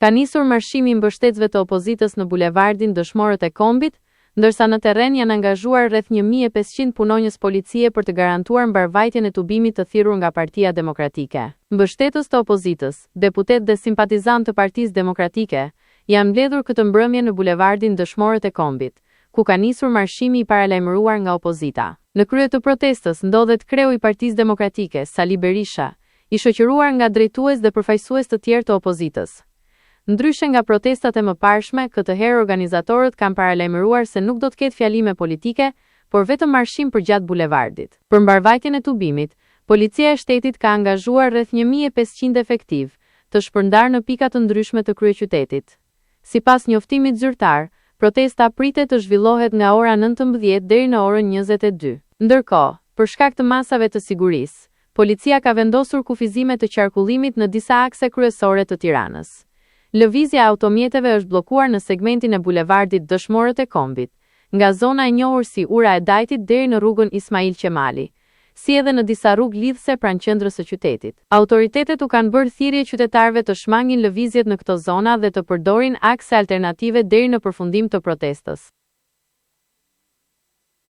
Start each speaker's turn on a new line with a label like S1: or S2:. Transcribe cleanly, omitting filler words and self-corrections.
S1: Ka nisur marshimi i mbështetësve të opozitës në bulevardin Dëshmorët e Kombit, ndërsa në terren janë angazhuar rreth 1500 punonjës policie për të garantuar mbarvajtjen e tubimit të thirrur nga Partia Demokratike. Mbështetës të opozitës, deputet dhe simpatizant të Partisë Demokratike, janë mbledhur këtë mbrëmje në bulevardin Dëshmorët e Kombit, ku ka nisur marshimi i paralajmëruar nga opozita. Në krye të protestës ndodhet kreu i Partisë Demokratike, Sali Berisha, i shoqëruar nga drejtues dhe përfaqësues të tjerë të opozitës. Ndryshe nga protestat e mëparshme, këtë herë organizatorët kanë paralajmëruar se nuk do të ketë fjalime politike, por vetëm marshim përgjatë bulevardit. Për mbarvajtjen e tubimit, policia e shtetit ka angazhuar rreth 1500 efektiv, të shpërndarë në pika të ndryshme të kryeqytetit. Sipas njoftimit zyrtar, protesta pritet të zhvillohet nga ora 19 deri në orën 22. Ndërkohë, për shkak të masave të sigurisë, policia ka vendosur kufizime të qarkullimit në disa akse kryesore të Tiranës. Lëvizja e automjeteve është bllokuar në segmentin e bulevardit Dëshmorët e Kombit, nga zona e njohur si Ura e Dajtit deri në rrugën Ismail Qemali, si edhe në disa rrugë lidhëse pranë qendrës së qytetit. Autoritetet u kanë bërë thirrje qytetarëve të shmangin lëvizjet në këto zona dhe të përdorin akse alternative deri në përfundim të protestës.